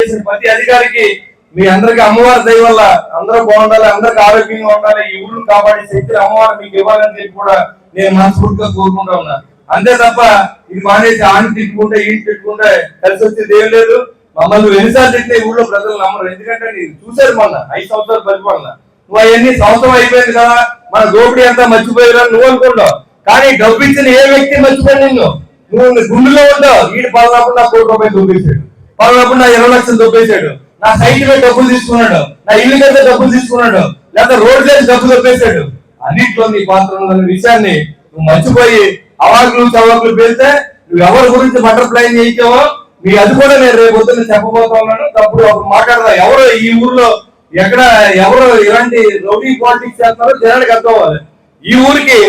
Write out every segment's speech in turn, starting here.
చేసిన ప్రతి అధికారికి మీ అందరికి అమ్మవారి దయ వల్ల అందరూ బాగుండాలి, అందరికి ఆరోగ్యంగా ఉండాలి, ఈ ఊళ్ళో కాపాడే శక్తి అమ్మవారు మీకు ఇవ్వాలని చెప్పి కూడా నేను మనస్ఫూర్తిగా కోరుకుంటా ఉన్నా. అంతే తప్ప ఇది మానేసి ఆని తిట్టుకుంటే ఈయన తిట్టుకుంటే కలిసి వచ్చేది ఏం లేదు. మమ్మల్ని ఎన్నిసార్లు తిట్టే ఊళ్ళో ప్రజలు నమ్మరు. ఎందుకంటే నేను చూశారు మొన్న 5 సంవత్సరాలు పరిపాలన. నువ్వు అవన్నీ సంవత్సరం అయిపోయింది కదా, మన దోపిడీ అంతా మర్చిపోయారు నువ్వు అనుకుంటావు. కానీ డబ్బు ఇచ్చిన ఏ వ్యక్తి మర్చిపోయి నువ్వు గుండెలో ఉంటావు. వీడు పదనప్పుడు నా 1 కోటి రూపాయలు దొబ్బేశాడు, పదనప్పుడు నా 20 లక్షలు దొబ్బేశాడు, నా సైట్ మీద డబ్బులు తీసుకున్నాడు, నా ఇల్లు మీద డబ్బులు తీసుకున్నాడు, లేదా రోడ్డు మీద డబ్బులు దొబ్బేశాడు. అన్నింటిలో నీ పాత్ర ఉందన్న విషయాన్ని నువ్వు మర్చిపోయి అవాకులు చవాకులు పేరితే నువ్వు ఎవరి గురించి మటర్ ప్లాన్ చేయించావో మీ అది కూడా నేను రేపు పొద్దున్న చెప్పబోతా ఉన్నాను. తప్పుడు అప్పుడు మాట్లాడదా ఎవరు ఈ ఊర్లో ఎక్కడ ఎవరు ఇలాంటి రౌడీ పాలిటిక్స్ చేస్తున్నారో జనానికి అర్థం అవ్వాలి. ఈ ఊరికి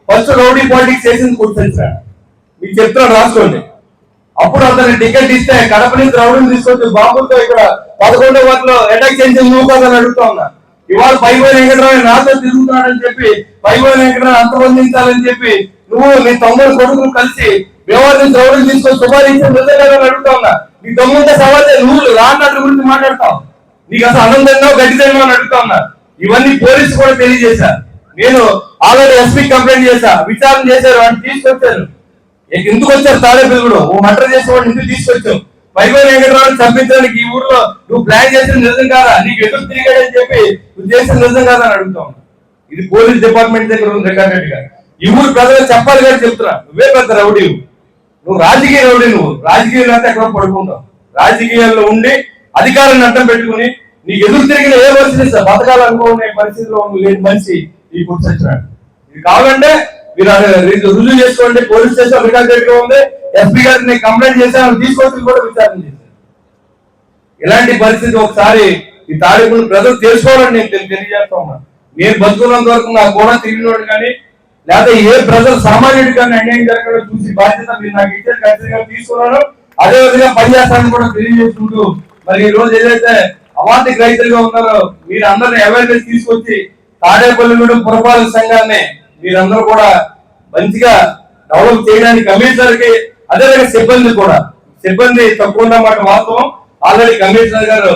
ఫస్ట్ రౌడీ పాలిటిక్స్ చేసింది కూర్చొని మీకు చెప్తున్నాను రాసుకోండి. అప్పుడు అతని టికెట్ ఇస్తే కడప నుంచి రౌడీని తీసుకొచ్చి బాబుతో ఇక్కడ 11వ వార్డులో అటాక్ చేసి నువ్వు కాదని అడుగుతా ఉన్నా. ఇవాళ పైబోయిన వెంకటరావు నాతో తిరుగుతున్నాడని చెప్పి పైబోయిన వెంకటరావు అంతమందించాలని చెప్పి నువ్వు నీ తమ్ముడు కొడుకులు కలిసి వ్యవహారం నుంచి రౌడీని తీసుకొని సుమారించిన నిజంగా అడుగుతా ఉన్నా. నీ తమ్ముడితో సవాల్ నువ్వు రాన్నట్టు గురించి మాట్లాడతావు. నీకు అసలు అనంతంగా గడ్డి తిన్నా అని అడుగుతా ఉన్నా. ఇవన్నీ పోలీసు కూడా తెలియజేశా. నేను ఆల్రెడీ ఎస్పీ కంప్లైంట్ చేశా, విచారణ చేశారు, వాడిని తీసుకొచ్చారు. ఎందుకు వచ్చారు తాడేపల్లిగూడెం ఓ మర్డర్ చేసేవాడిని ఎందుకు తీసుకొచ్చావు? పైబోయిన వెంకటరావుని చంపించడానికి ఈ ఊర్లో నువ్వు ప్లాన్ చేసిన నిజం కాదా? నీకు ఎదురు తిరిగాడని చెప్పి నువ్వు చేసిన నిజం కాదా అని అడుగుతా ఉన్నా. ఇది పోలీస్ డిపార్ట్మెంట్ దగ్గర ఉంది రికార్డెడ్ గా. ఈ ఊరు ప్రజలు చెప్పాలి కానీ చెప్తున్నా. నువ్వే పెద్ద రౌడీ, నువ్వు రాజకీయ రౌడీ. నువ్వు రాజకీయాలు అంటే ఎక్కడ పడుకుంటావు. రాజకీయాల్లో ఉండి అధికారాన్ని అడ్డం పెట్టుకుని నీకు ఎదురు తిరిగిన ఏ పరిస్థితి బతకాలనుకునే పరిస్థితిలో లేని మనిషి ఈ కూర్చొచ్చినాడు. ఇది కావాలంటే మీరు రుజువు చేసుకోండి. పోలీస్ స్టేషన్ రికార్డెడ్ గా ఉంది. ఎస్పీ గారిని కంప్లైంట్ చేశాను, తీసుకొచ్చి కూడా విచారణ చేశాను. ఇలాంటి పరిస్థితి ఒకసారి ఈ తారీఖును ప్రజలు తెలుసుకోవాలని నేను తెలియజేస్తా ఉన్నాను. నేను బతుకున్నంత వరకు నా కూడా తిరిగినోడు కానీ లేదా ఏ ప్రజలు సామాన్యుడి కానీ అన్యాయం జరగడం చూసి బాధ్యత మీరు నాకు ఇచ్చే ఖచ్చితంగా తీసుకున్నాను. అదే విధంగా పనిచేస్తానని కూడా తెలియజేసుకుంటూ మరి ఈ రోజు ఏదైతే అవాంతిక రైతులుగా ఉన్నారో మీరు అందరినీ అవేర్నెస్ తీసుకొచ్చి తాడేపల్లిగూడెం పురపాలక సంఘాన్ని మీరందరూ కూడా మంచిగా డెవలప్ చేయడానికి కమిషనర్ కి అదేవిధంగా సిబ్బంది తక్కువ ఉన్నమాట వాస్తవం. ఆల్రెడీ కమిషనర్ గారు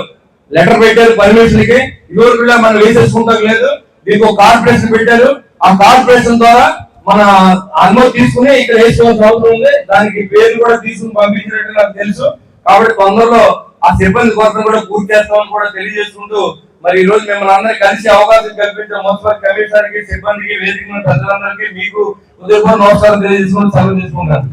లెటర్ పెట్టారు పర్మిషన్ కి. ఇదివరకు మనం వేసేసుకుంటాం లేదు, దీనికి ఒక కార్పొరేషన్ పెట్టారు. ఆ కార్పొరేషన్ ద్వారా మన అనుమతి తీసుకుని ఇక్కడ వేసుకోవాల్సిన అవసరం ఉంది. దానికి పేరు కూడా తీసుకుని పంపించినట్టు నాకు తెలుసు. కాబట్టి తొందరలో ఆ సిబ్బంది కొరత కూడా పూర్తి చేస్తామని కూడా తెలియజేసుకుంటూ మరి ఈ రోజు మిమ్మల్ని అందరికీ కలిసి అవకాశం కల్పించిన మున్సిపల్ కమిషనర్ కి, సిబ్బందికి, వేదిక ప్రజలందరికీ మీకు ఉదయపూర్వ నమస్కారం తెలియజేసుకుని సెలవు తీసుకుంటాను.